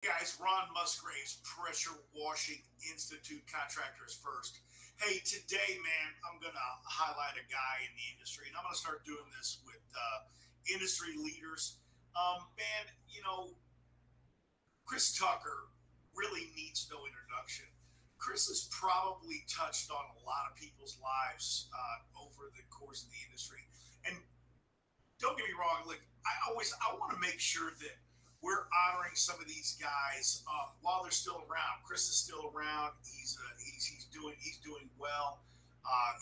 Guys, Ron Musgrave's Pressure Washing Institute Contractors First. Hey, today, man, I'm going to highlight a guy in the industry, and I'm going to start doing this with industry leaders. Man, Chris Tucker really needs no introduction. Chris has probably touched on a lot of people's lives over the course of the industry. And don't get me wrong. Like I want to make sure that we're honoring some of these guys while they're still around. Chris is still around. He's doing well.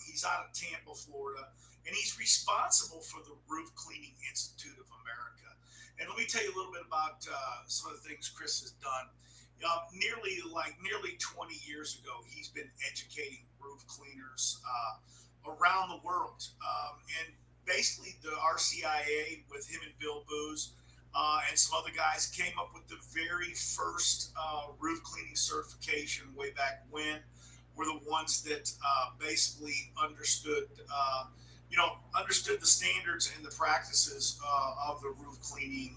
He's out of Tampa, Florida, and he's responsible for the Roof Cleaning Institute of America. And let me tell you a little bit about some of the things Chris has done. Nearly 20 years ago, he's been educating roof cleaners around the world. And basically, the RCIA with him and Bill Booz and some other guys came up with the very first roof cleaning certification way back when. Were the ones that basically understood the standards and the practices of the roof cleaning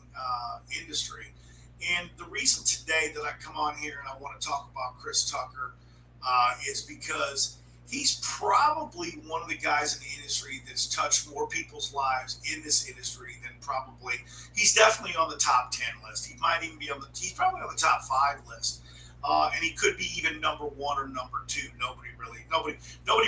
industry. And the reason today that I come on here and I want to talk about Chris Tucker is because he's probably one of the guys in the industry that's touched more people's lives in this industry than probably. He's definitely on the top 10 list. He might even be he's probably on the top 5 list. And he could be even number 1 or number 2. Nobody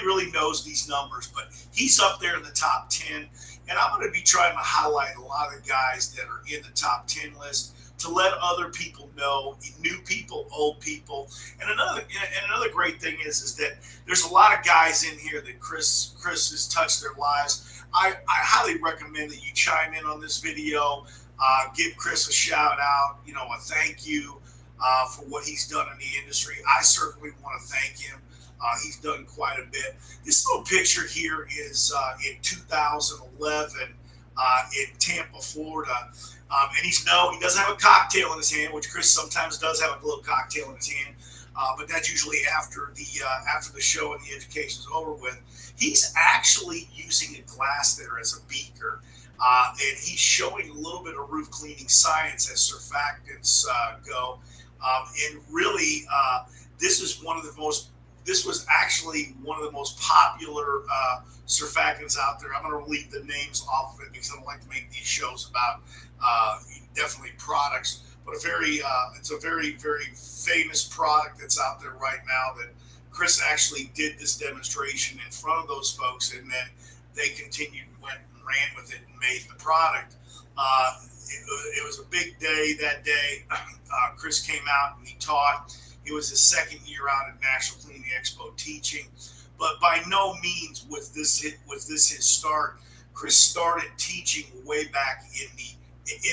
really knows these numbers, but he's up there in the top 10. And I'm going to be trying to highlight a lot of guys that are in the top 10 list to let other people know, new people, old people. And another great thing is that there's a lot of guys in here that Chris has touched their lives. I highly recommend that you chime in on this video, give Chris a shout out, a thank you for what he's done in the industry. I certainly want to thank him. He's done quite a bit. This little picture here is in 2011 in Tampa, Florida. And he doesn't have a cocktail in his hand, which Chris sometimes does have a little cocktail in his hand. But that's usually after the show and the education's over with. He's actually using a glass there as a beaker, and he's showing a little bit of roof cleaning science as surfactants go. And really, this is one of the most. This was actually one of the most popular surfactants out there. I'm going to leave the names off of it because I don't like to make these shows about definitely products, but it's a very very famous product that's out there right now that Chris actually did this demonstration in front of those folks, and then they continued and went and ran with it and made the product. It was a big day that day. Chris came out and he taught. It was his second year out at National Cleaning Expo teaching, but by no means was this his start. Chris started teaching way back in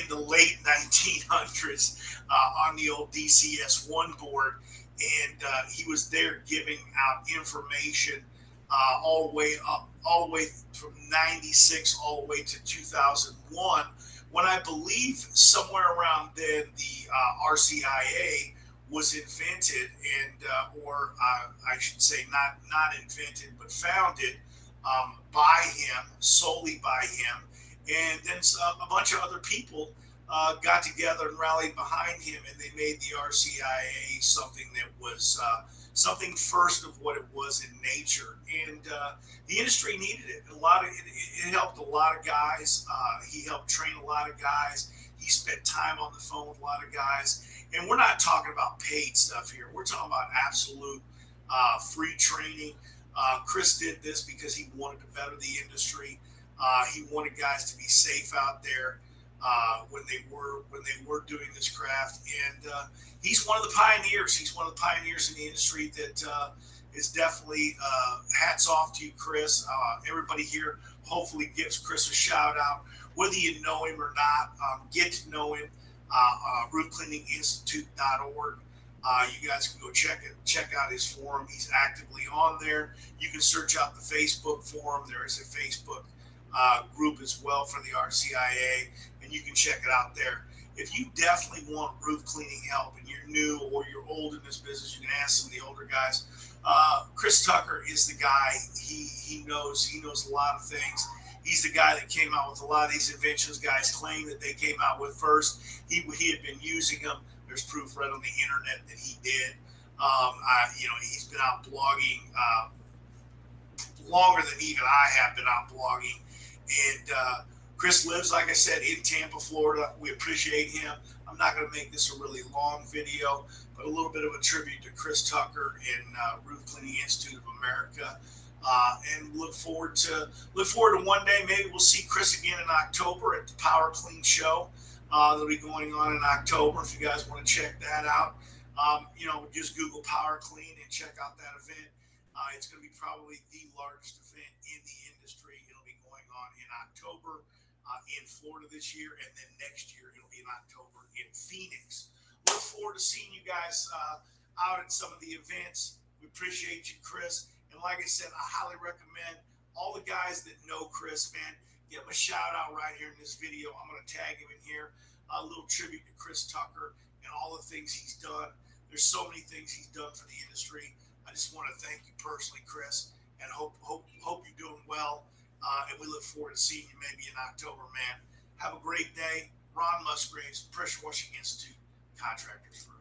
the late 1900s on the old DCS1 board, and he was there giving out information all the way from 96 all the way to 2001, when I believe somewhere around then the RCIA was invented, and or I should say not invented but founded by him, solely by him. And then a bunch of other people got together and rallied behind him, and they made the RCIA something that was something first of what it was in nature. And the industry needed it. It helped a lot of guys. He helped train a lot of guys. He spent time on the phone with a lot of guys. And we're not talking about paid stuff here. We're talking about absolute free training. Chris did this because he wanted to better the industry. He wanted guys to be safe out there when they were doing this craft. And he's one of the pioneers. He's one of the pioneers in the industry that is definitely hats off to you, Chris. Everybody here hopefully gives Chris a shout out, whether you know him or not. Get to know him. roofcleaninginstitute.org. You guys can go check out his forum. He's actively on there. You can search out the Facebook forum. There is a Facebook group as well for the RCIA, and you can check it out there. If you definitely want roof cleaning help and you're new or you're old in this business, you can ask some of the older guys. Chris Tucker is the guy. He knows a lot of things. He's the guy that came out with a lot of these inventions guys claim that they came out with first. He had been using them. There's proof right on the internet that he did. He's been out blogging longer than even I have been out blogging. And Chris lives, like I said, in Tampa, Florida. We appreciate him. I'm not going to make this a really long video, but a little bit of a tribute to Chris Tucker and Roof Cleaning Institute of America. And look forward to one day maybe we'll see Chris again in October at the Power Clean Show. That'll be going on in October. If you guys want to check that out, just Google Power Clean and check out that event. It's going to be probably the largest event in the industry. It'll be going on in October in Florida this year, and then next year it'll be in October in Phoenix. Look forward to seeing you guys out at some of the events. We appreciate you, Chris. And like I said, I highly recommend all the guys that know Chris, man, give him a shout out right here in this video. I'm going to tag him in here. A little tribute to Chris Tucker and all the things he's done. There's so many things he's done for the industry. I just want to thank you personally, Chris, and hope you're doing well. And we look forward to seeing you maybe in October, man. Have a great day. Ron Musgraves, Pressure Washing Institute, Contractors First.